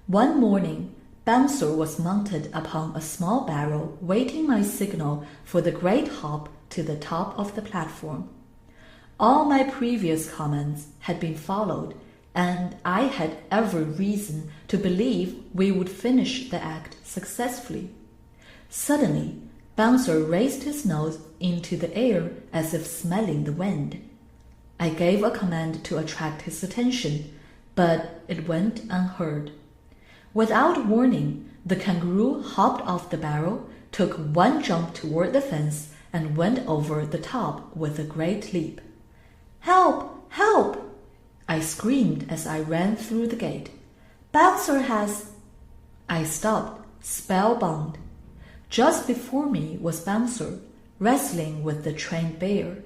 One morning, Bouncer was mounted upon a small barrel waiting my signal for the great hop to the top of the platform. All my previous comments had been followed, and I had every reason to believe we would finish the act successfully. Suddenly, Bouncer raised his nose into the air as if smelling the wind. I gave a command to attract his attention, but it went unheard. Without warning, the kangaroo hopped off the barrel, took one jump toward the fence, and went over the top with a great leap. "Help! Help!" I screamed as I ran through the gate. "Bouncer has—" I stopped, spellbound. Just before me was Bouncer, wrestling with the trained bear.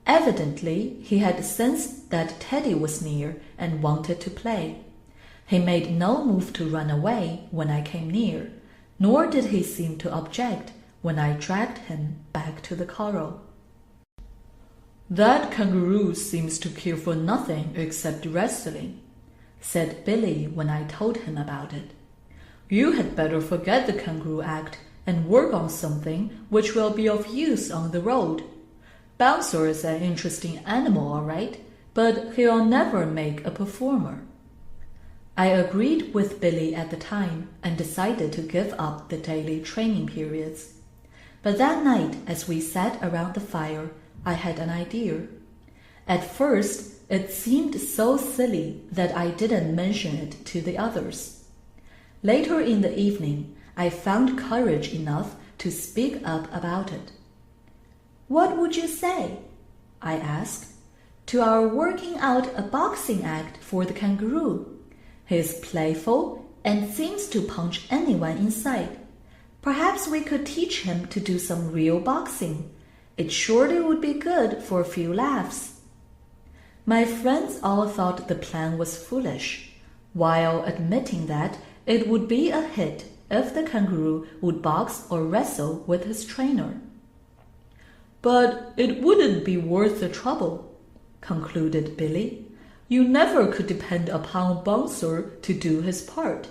Evidently, he had sensed that Teddy was near and wanted to play. He made no move to run away when I came near, nor did he seem to object when I dragged him back to the corral. "That kangaroo seems to care for nothing except wrestling," said Billy when I told him about it. "You had better forget the kangaroo act and work on something which will be of use on the road. Bouncer is an interesting animal, all right, but he'll never make a performer." I agreed with Billy at the time and decided to give up the daily training periods. But that night, as we sat around the fire, I had an idea. At first, it seemed so silly that I didn't mention it to the others. Later in the evening, I found courage enough to speak up about it. "What would you say," I asked, "to our working out a boxing act for the kangaroo? He is playful and seems to punch anyone in sight. Perhaps we could teach him to do some real boxing. It surely would be good for a few laughs." My friends all thought the plan was foolish, while admitting that it would be a hit if the kangaroo would box or wrestle with his trainer. "But it wouldn't be worth the trouble," concluded Billy. "You never could depend upon Bouncer to do his part."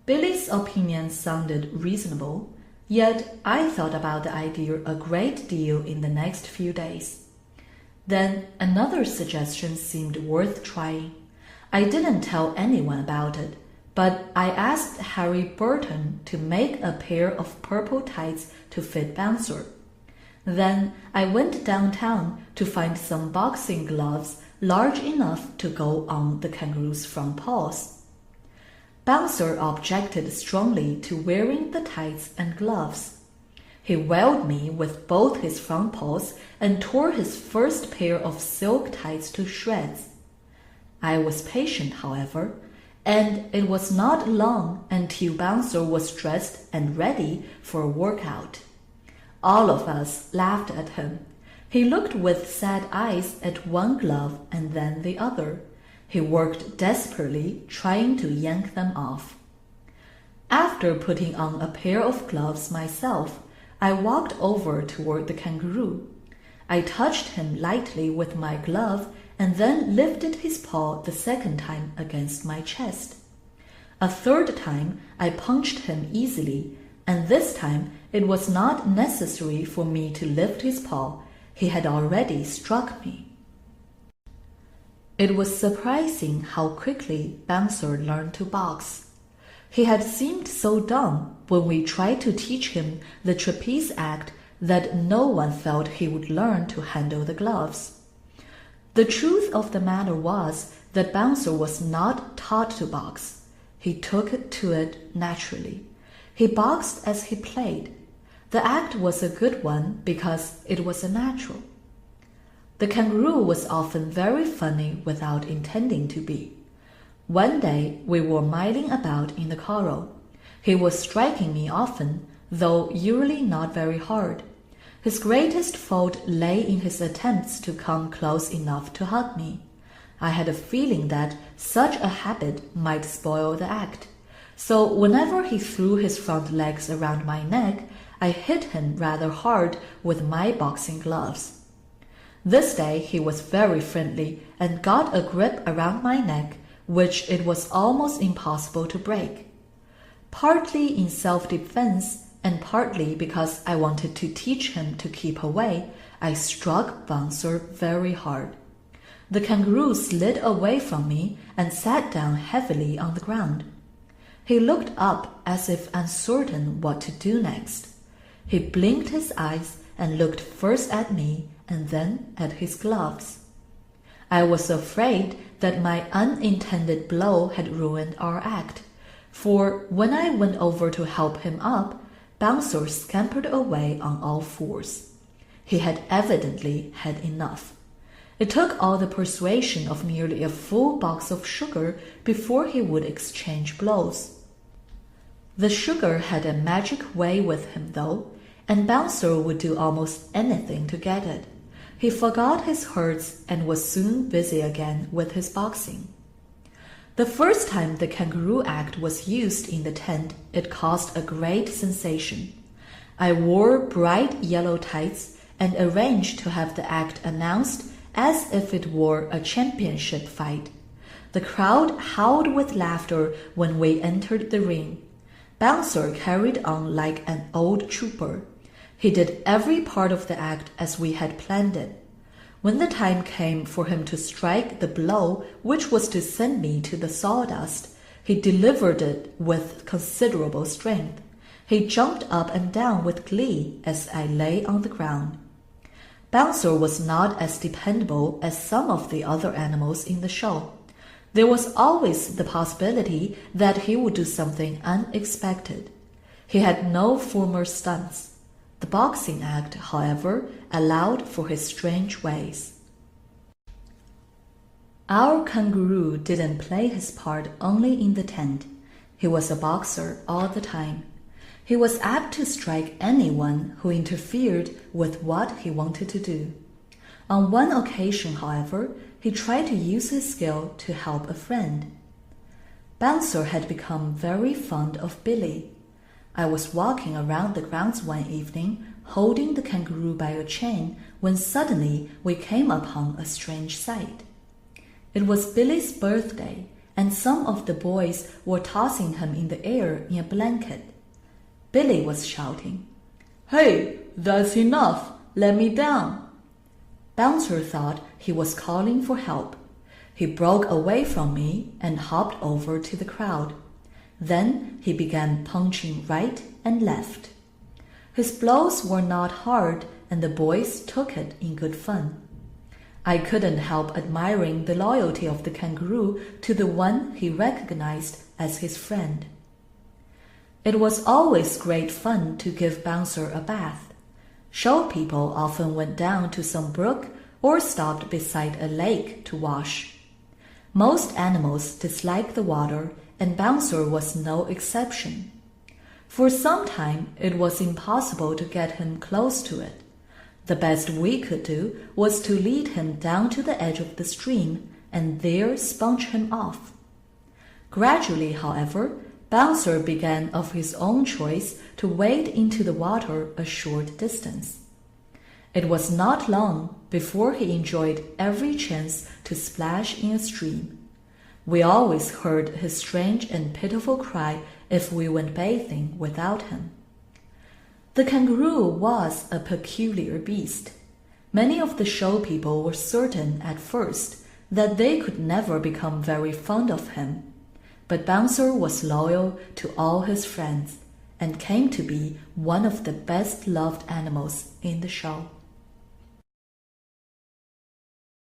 Billy's opinion sounded reasonable, yet I thought about the idea a great deal in the next few days. Then another suggestion seemed worth trying. I didn't tell anyone about it, but I asked Harry Burton to make a pair of purple tights to fit Bouncer. Then I went downtown to find some boxing gloves large enough to go on the kangaroo's front paws. Bouncer objected strongly to wearing the tights and gloves. He whaled me with both his front paws and tore his first pair of silk tights to shreds. I was patient, however, and it was not long until Bouncer was dressed and ready for a workout. All of us laughed at him. He looked with sad eyes at one glove and then the other. He worked desperately, trying to yank them off. After putting on a pair of gloves myself, I walked over toward the kangaroo. I touched him lightly with my glove and then lifted his paw the second time against my chest. A third time, I punched him easily, and this time it was not necessary for me to lift his paw. He had already struck me. It was surprising how quickly Bouncer learned to box. He had seemed so dumb when we tried to teach him the trapeze act that no one felt he would learn to handle the gloves. The truth of the matter was that Bouncer was not taught to box. He took to it naturally. He boxed as he played. The act was a good one because it was a natural. The kangaroo was often very funny without intending to be. One day we were milling about in the corral. He was striking me often, though usually not very hard. His greatest fault lay in his attempts to come close enough to hug me. I had a feeling that such a habit might spoil the act. So whenever he threw his front legs around my neck, I hit him rather hard with my boxing gloves. This day he was very friendly and got a grip around my neck, which it was almost impossible to break. Partly in self-defense and partly because I wanted to teach him to keep away, I struck Bouncer very hard. The kangaroo slid away from me and sat down heavily on the ground. He looked up as if uncertain what to do next. He blinked his eyes and looked first at me and then at his gloves. I was afraid that my unintended blow had ruined our act, for when I went over to help him up, Bouncer scampered away on all fours. He had evidently had enough. It took all the persuasion of nearly a full box of sugar before he would exchange blows. The sugar had a magic way with him, though, and Bouncer would do almost anything to get it. He forgot his hurts and was soon busy again with his boxing. The first time the kangaroo act was used in the tent, it caused a great sensation. I wore bright yellow tights and arranged to have the act announced as if it were a championship fight. The crowd howled with laughter when we entered the ring. Bouncer carried on like an old trooper. He did every part of the act as we had planned it. When the time came for him to strike the blow which was to send me to the sawdust, he delivered it with considerable strength. He jumped up and down with glee as I lay on the ground. Bouncer was not as dependable as some of the other animals in the show. There was always the possibility that he would do something unexpected. He had no former stunts. The boxing act, however, allowed for his strange ways. Our kangaroo didn't play his part only in the tent. He was a boxer all the time. He was apt to strike anyone who interfered with what he wanted to do. On one occasion, however, he tried to use his skill to help a friend. Bouncer had become very fond of Billy. I was walking around the grounds one evening, holding the kangaroo by a chain, when suddenly we came upon a strange sight. It was Billy's birthday, and some of the boys were tossing him in the air in a blanket. Billy was shouting, "Hey, that's enough! Let me down!" Bouncer thought he was calling for help. He broke away from me and hopped over to the crowd. Then he began punching right and left. His blows were not hard, and the boys took it in good fun. I couldn't help admiring the loyalty of the kangaroo to the one he recognized as his friend. It was always great fun to give Bouncer a bath. Show people often went down to some brook or stopped beside a lake to wash. Most animals dislike the water, and Bouncer was no exception. For some time it was impossible to get him close to it. The best we could do was to lead him down to the edge of the stream and there sponge him off. Gradually, however, Bouncer began of his own choice to wade into the water a short distance. It was not long before he enjoyed every chance to splash in a stream. We always heard his strange and pitiful cry if we went bathing without him. The kangaroo was a peculiar beast. Many of the show people were certain at first that they could never become very fond of him. But Bouncer was loyal to all his friends and came to be one of the best-loved animals in the show.